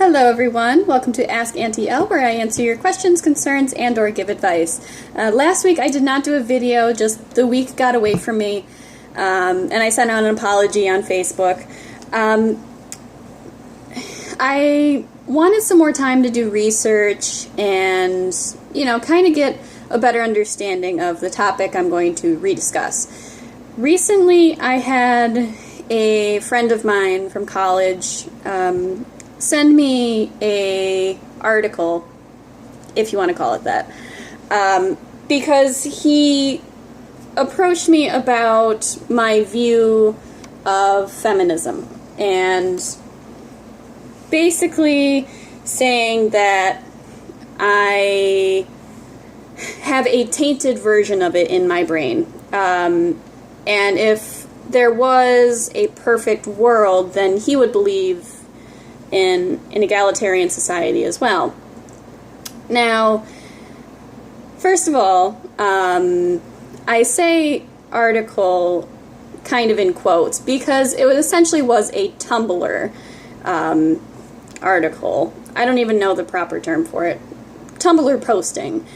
Hello everyone, welcome to Ask Auntie Elle, where I answer your questions, concerns, and or give advice. Last week I did not do a video, just the week got away from me, and I sent out an apology on Facebook. I wanted some more time to do research and, kind of get a better understanding of the topic I'm going to rediscuss. Recently I had a friend of mine from college send me a article, if you want to call it that, because he approached me about my view of feminism and basically saying that I have a tainted version of it in my brain, and if there was a perfect world, then he would believe in an egalitarian society as well. Now, first of all, I say article kind of in quotes because it essentially was a Tumblr article. I don't even know the proper term for it. Tumblr posting.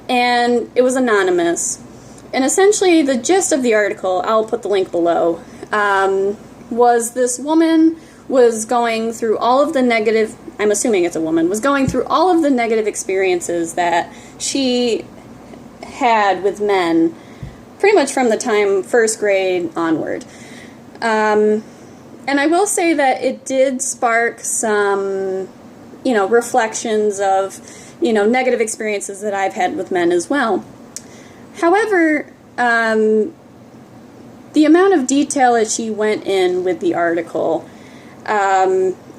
And it was anonymous. And essentially the gist of the article, I'll put the link below, was this woman was going through all of the negative, I'm assuming it's a woman, was going through all of the negative experiences that she had with men pretty much from the time first grade onward. And I will say that it did spark some, reflections of, negative experiences that I've had with men as well. However, the amount of detail that she went in with the article,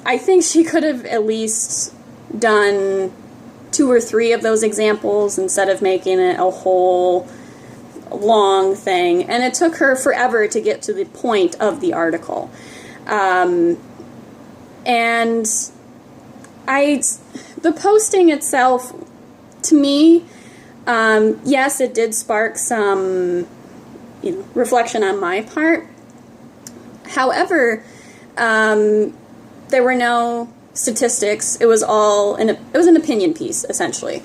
I think she could have at least done 2 or 3 of those examples instead of making it a whole long thing. And it took her forever to get to the point of the article. And the posting itself, to me, yes, it did spark some, reflection on my part. However, there were no statistics. It was all it was an opinion piece, essentially,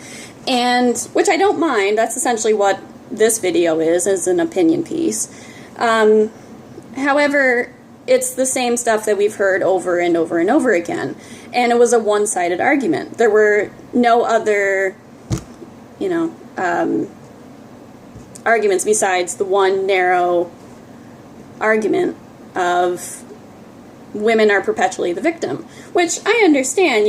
and which I don't mind. That's essentially what this video is an opinion piece. However, it's the same stuff that we've heard over and over and over again, and it was a one-sided argument. There were no other, arguments besides the one narrow argument of women are perpetually the victim, which I understand.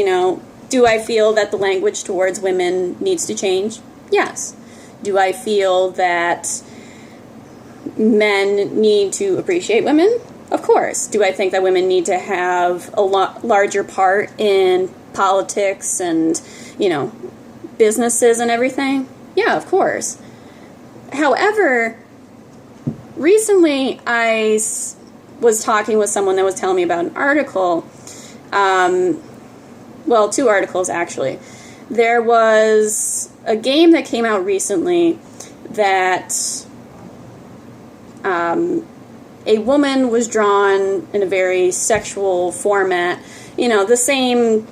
Do I feel that the language towards women needs to change? Yes. Do I feel that men need to appreciate women? Of course. Do I think that women need to have a larger part in politics and, businesses and everything? Yeah, of course. However, recently I was talking with someone that was telling me about an article, 2 articles actually. There was a game that came out recently that a woman was drawn in a very sexual format, the same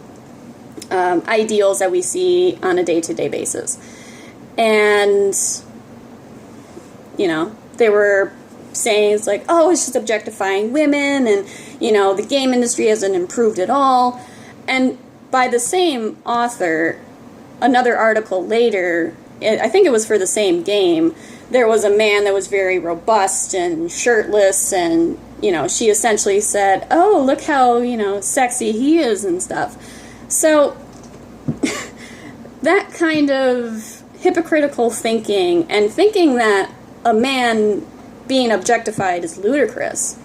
ideals that we see on a day-to-day basis. And, they were saying it's like, oh, it's just objectifying women, and, the game industry hasn't improved at all. And by the same author, another article later, I think it was for the same game, there was a man that was very robust and shirtless, and, she essentially said, oh, look how, sexy he is and stuff. So, that kind of hypocritical thinking, and thinking that a man being objectified is ludicrous,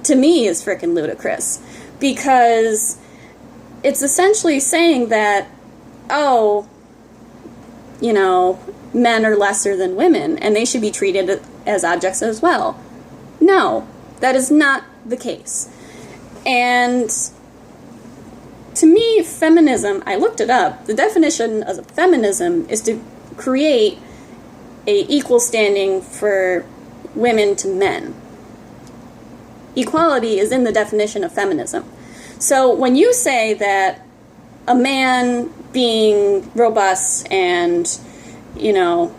to me is frickin' ludicrous, because it's essentially saying that, oh, men are lesser than women, and they should be treated as objects as well. No, that is not the case. And to me, feminism, I looked it up, the definition of feminism is to create a equal standing for women to men. Equality is in the definition of feminism. So when you say that a man being robust and, you know,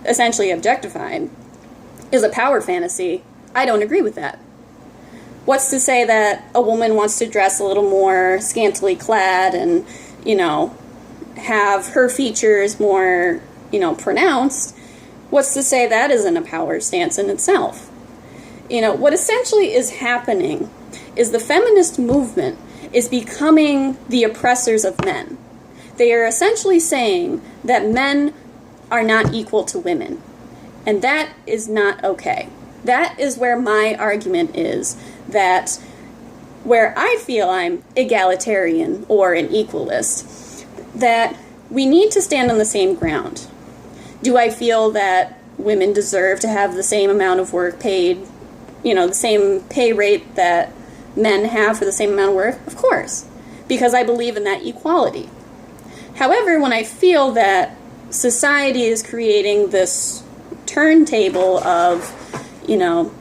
essentially objectified is a power fantasy, I don't agree with that. What's to say that a woman wants to dress a little more scantily clad and, you know, have her features more, you know, pronounced? What's to say that isn't a power stance in itself? You know, what essentially is happening is the feminist movement is becoming the oppressors of men. They are essentially saying that men are not equal to women. And that is not okay. That is where my argument is, that where I feel I'm egalitarian or an equalist, that we need to stand on the same ground. Do I feel that women deserve to have the same amount of work paid, you know, the same pay rate that men have for the same amount of work? Of course, because I believe in that equality. However, when I feel that society is creating this turntable of, you know,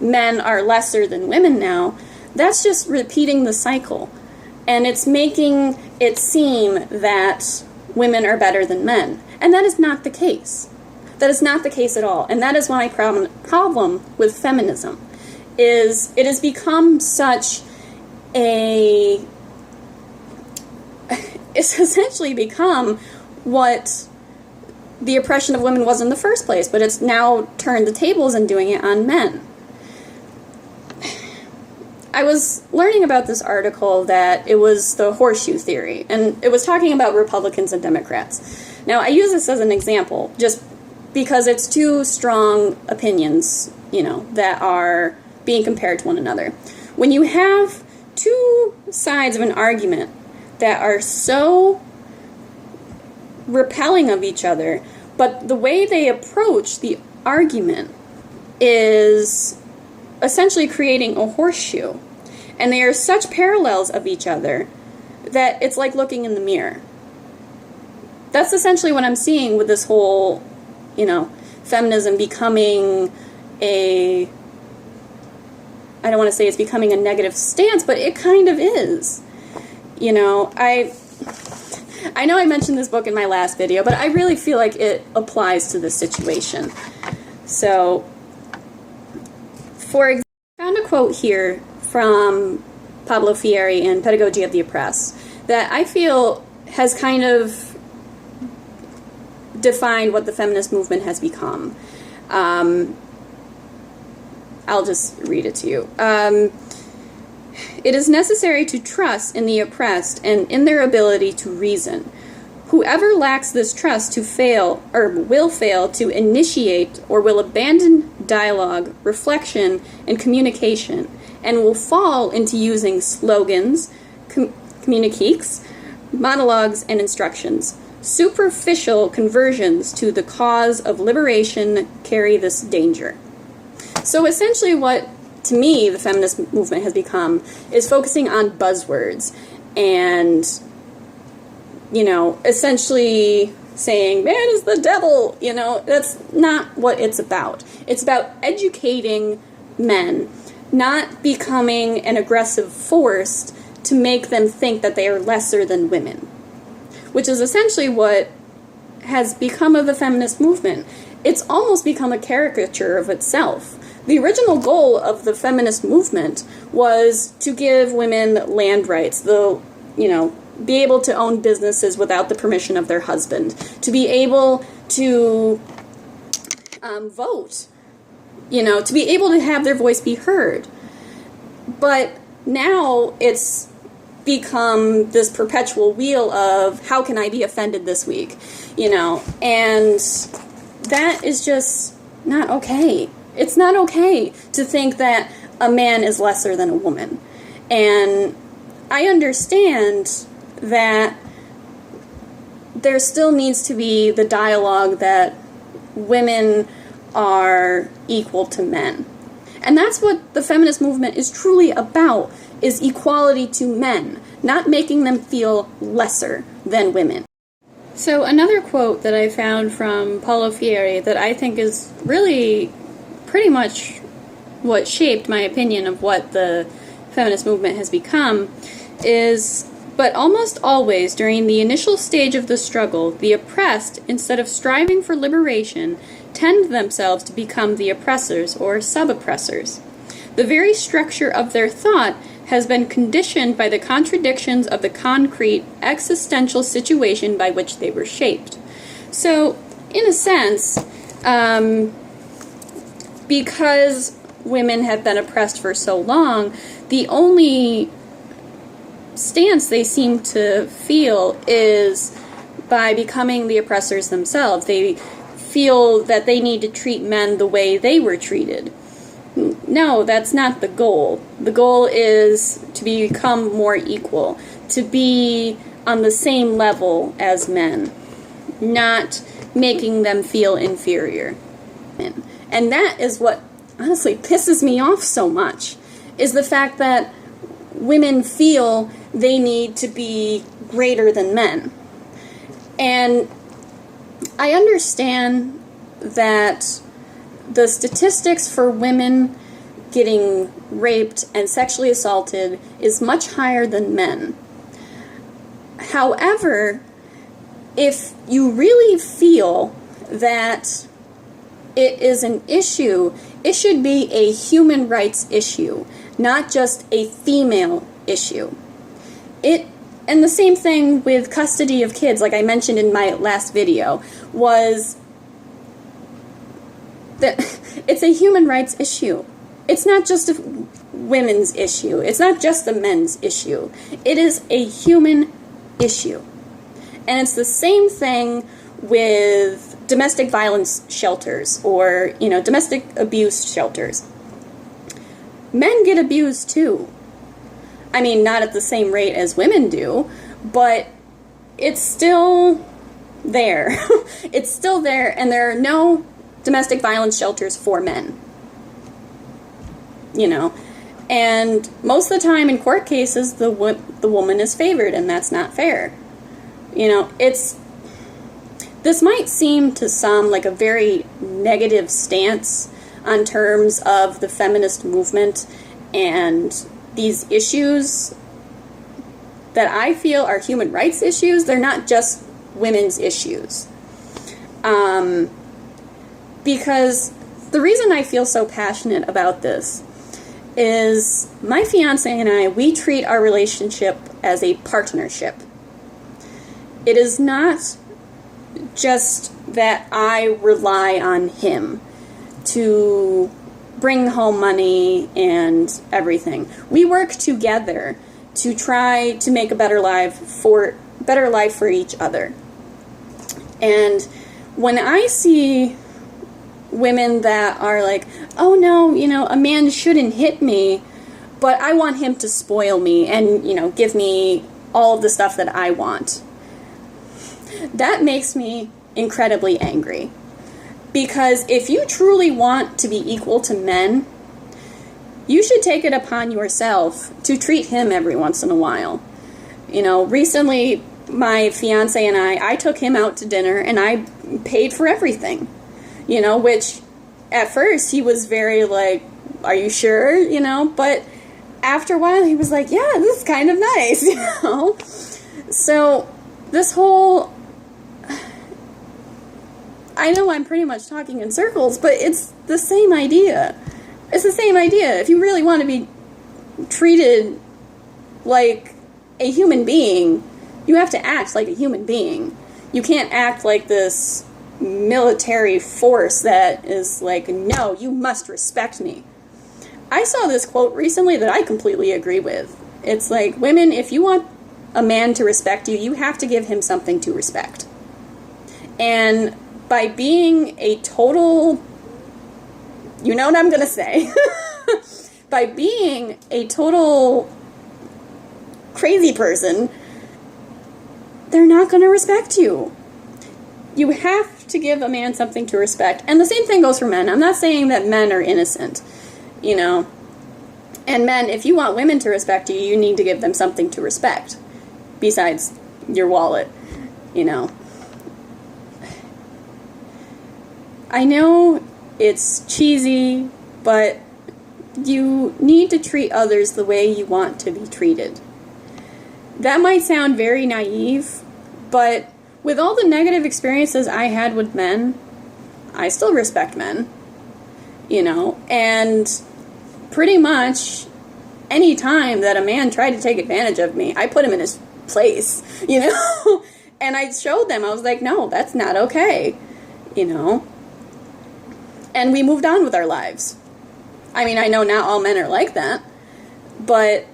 men are lesser than women now, that's just repeating the cycle. And it's making it seem that women are better than men. And that is not the case. That is not the case at all. And that is my problem with feminism, is it has become such a... It's essentially become what the oppression of women was in the first place, but it's now turned the tables and doing it on men. I was learning about this article that it was the horseshoe theory, and it was talking about Republicans and Democrats. Now, I use this as an example just because it's two strong opinions, you know, that are being compared to one another. When you have two sides of an argument that are so repelling of each other, but the way they approach the argument is essentially creating a horseshoe. And they are such parallels of each other that it's like looking in the mirror. That's essentially what I'm seeing with this whole, you know, feminism becoming a... I don't want to say it's becoming a negative stance, but it kind of is. You know, I know I mentioned this book in my last video, but I really feel like it applies to this situation. So, for example, I found a quote here from Pablo Freire in Pedagogy of the Oppressed that I feel has kind of defined what the feminist movement has become. I'll just read it to you. It is necessary to trust in the oppressed and in their ability to reason. Whoever lacks this trust to fail, or will fail to initiate, or will abandon dialogue, reflection, and communication, and will fall into using slogans, communiques, monologues, and instructions. Superficial conversions to the cause of liberation carry this danger. So essentially what, to me, the feminist movement has become is focusing on buzzwords and, you know, essentially saying, man is the devil, you know, that's not what it's about. It's about educating men, not becoming an aggressive force to make them think that they are lesser than women, which is essentially what has become of the feminist movement. It's almost become a caricature of itself. The original goal of the feminist movement was to give women land rights, you know, be able to own businesses without the permission of their husband, to be able to vote, you know, to be able to have their voice be heard. But now it's become this perpetual wheel of how can I be offended this week, you know, and that is just not okay. It's not okay to think that a man is lesser than a woman. And I understand that there still needs to be the dialogue that women are equal to men. And that's what the feminist movement is truly about, is equality to men, not making them feel lesser than women. So another quote that I found from Paulo Freire that I think is really pretty much what shaped my opinion of what the feminist movement has become is But almost always, during the initial stage of the struggle, the oppressed, instead of striving for liberation, tend themselves to become the oppressors or sub-oppressors. The very structure of their thought has been conditioned by the contradictions of the concrete existential situation by which they were shaped. So, in a sense, because women have been oppressed for so long, the only stance they seem to feel is by becoming the oppressors themselves. They feel that they need to treat men the way they were treated. No, that's not the goal. The goal is to become more equal, to be on the same level as men, not making them feel inferior. And that is what honestly pisses me off so much, is the fact that women feel they need to be greater than men. And I understand that the statistics for women getting raped and sexually assaulted is much higher than men. However, if you really feel that it is an issue, it should be a human rights issue, not just a female issue. And the same thing with custody of kids, like I mentioned in my last video, was that it's a human rights issue. It's not just a women's issue. It's not just a men's issue. It is a human issue. And it's the same thing with domestic violence shelters or, domestic abuse shelters. Men get abused too. I mean, not at the same rate as women do, but it's still there. It's still there, and there are no domestic violence shelters for men. And most of the time in court cases, the woman is favored, and that's not fair. This might seem to some like a very negative stance on terms of the feminist movement and these issues that I feel are human rights issues. They're not just women's issues. Because the reason I feel so passionate about this is my fiance and I, we treat our relationship as a partnership. It is not just that I rely on him to bring home money and everything. We work together to try to make a better life for each other. And when I see women that are like, oh no, a man shouldn't hit me, but I want him to spoil me and, give me all of the stuff that I want, that makes me incredibly angry. Because if you truly want to be equal to men, you should take it upon yourself to treat him every once in a while. Recently, my fiance and I took him out to dinner and I paid for everything. Which at first he was very like, are you sure? But after a while he was like, yeah, this is kind of nice, So this whole, I know I'm pretty much talking in circles, but it's the same idea. It's the same idea. If you really want to be treated like a human being, you have to act like a human being. You can't act like this military force that is like, no, you must respect me. I saw this quote recently that I completely agree with. It's like, women, if you want a man to respect you, you have to give him something to respect. And by being a total, you know what I'm going to say, by being a total crazy person, they're not going to respect you. You have to give a man something to respect. And the same thing goes for men. I'm not saying that men are innocent, And men, if you want women to respect you, you need to give them something to respect besides your wallet, I know it's cheesy, but you need to treat others the way you want to be treated. that might sound very naive, but with all the negative experiences I had with men, I still respect men, you know, and pretty much any time that a man tried to take advantage of me, I put him in his place, you know, and I showed them, I was like, no, that's not okay, you know, and we moved on with our lives. I mean, I know not all men are like that, but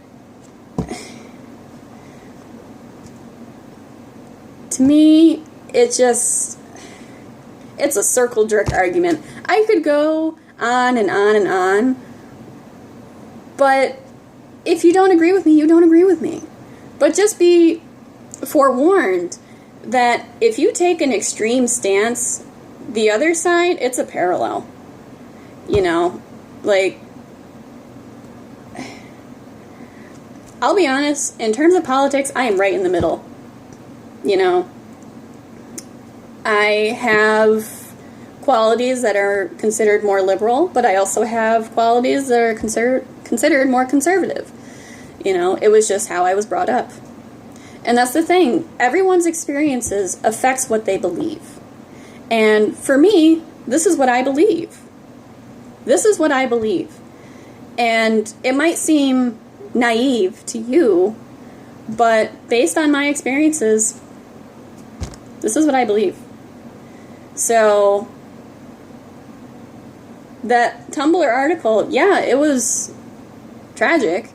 to me, it's a circle jerk argument. I could go on and on and on, but if you don't agree with me, you don't agree with me. But just be forewarned that if you take an extreme stance, the other side, it's a parallel. You know, like, I'll be honest, in terms of politics, I am right in the middle. You know, I have qualities that are considered more liberal, but I also have qualities that are considered more conservative. You know, it was just how I was brought up. And that's the thing. Everyone's experiences affects what they believe. And for me, this is what I believe. This is what I believe. And it might seem naive to you, but based on my experiences, this is what I believe. So, that Tumblr article, yeah, it was tragic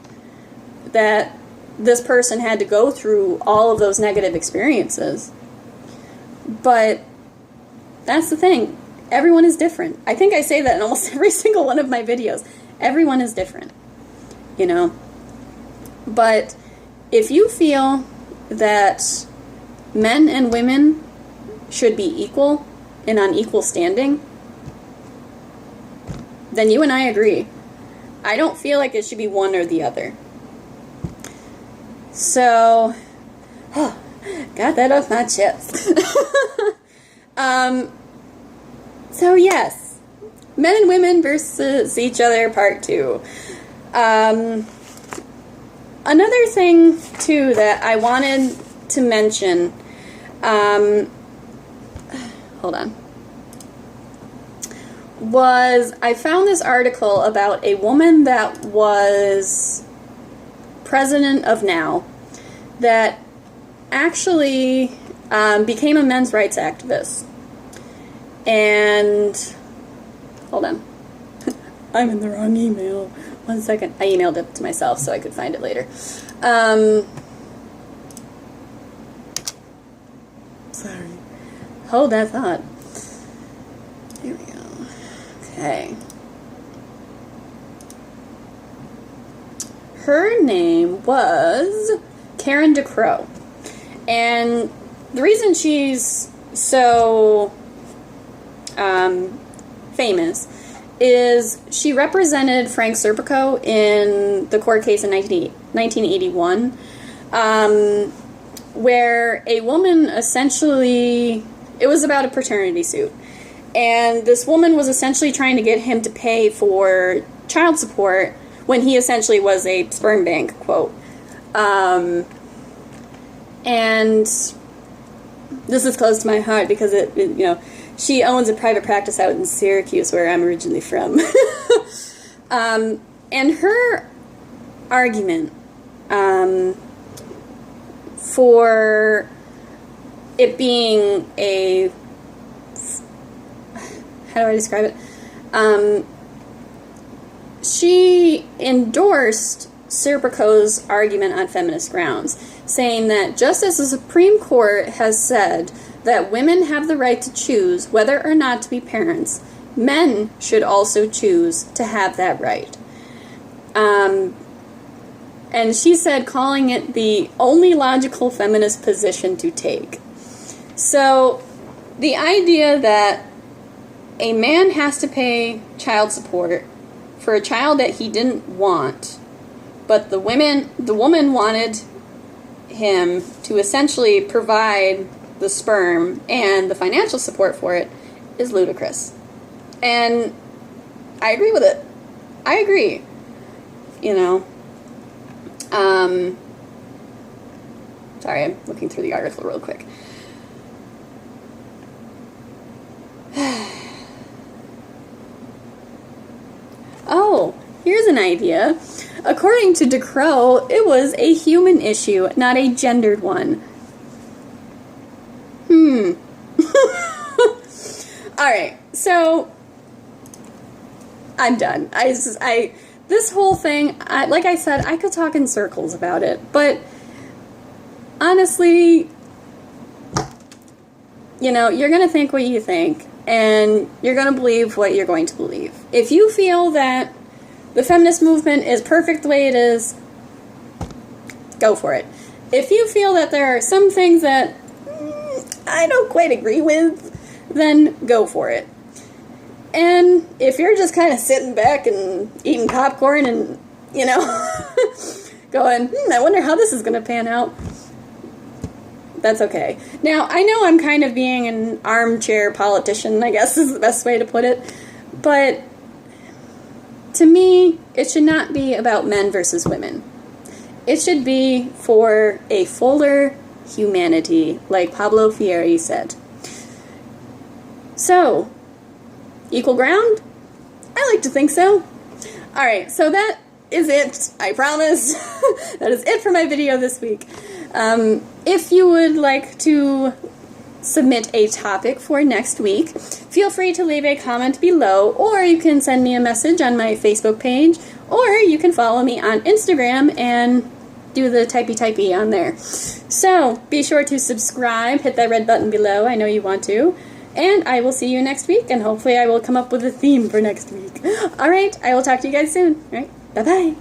that this person had to go through all of those negative experiences. But that's the thing. Everyone is different. I think I say that in almost every single one of my videos. Everyone is different. You know? But if you feel that men and women should be equal and on equal standing, then you and I agree. I don't feel like it should be one or the other. So, got that off my chest. So yes, men and women versus each other, part 2. Another thing, too, that I wanted to mention, hold on, was I found this article about a woman that was president of NOW that actually became a men's rights activist. And, hold on, I'm in the wrong email. 1 second. I emailed it to myself so I could find it later. Sorry. Hold that thought. Here we go. Okay. Her name was Karen DeCrow. And the reason she's so famous is she represented Frank Serpico in the court case in 1981, where a woman essentially, it was about a paternity suit, and this woman was essentially trying to get him to pay for child support when he essentially was a sperm bank, quote. And this is close to my heart because it you know, she owns a private practice out in Syracuse, where I'm originally from. And her argument for it being a, how do I describe it? She endorsed Serpico's argument on feminist grounds, saying that just as the Supreme Court has said that women have the right to choose whether or not to be parents, men should also choose to have that right. And she said, calling it the only logical feminist position to take. So, the idea that a man has to pay child support for a child that he didn't want, but the woman wanted him to essentially provide the sperm and the financial support for it, is ludicrous. And I agree with it. I agree. You know. Sorry, I'm looking through the article real quick. Oh, here's an idea. According to DeCrow, it was a human issue, not a gendered one. Alright, so I'm done. This whole thing, like I said, I could talk in circles about it, but honestly, you know, you're going to think what you think, and you're going to believe what you're going to believe. If you feel that the feminist movement is perfect the way it is, go for it. If you feel that there are some things that I don't quite agree with, then go for it. And if you're just kind of sitting back and eating popcorn and, you know, going, I wonder how this is going to pan out, that's okay. Now, I know I'm kind of being an armchair politician, I guess is the best way to put it, but to me, it should not be about men versus women. It should be for a fuller humanity, like Pablo Freire said. So, equal ground? I like to think so. Alright, so that is it, I promise. That is it for my video this week. If you would like to submit a topic for next week, feel free to leave a comment below, or you can send me a message on my Facebook page, or you can follow me on Instagram and do the typey on there. So, be sure to subscribe, hit that red button below, I know you want to, and I will see you next week, and hopefully I will come up with a theme for next week. Alright, I will talk to you guys soon. Alright, bye-bye.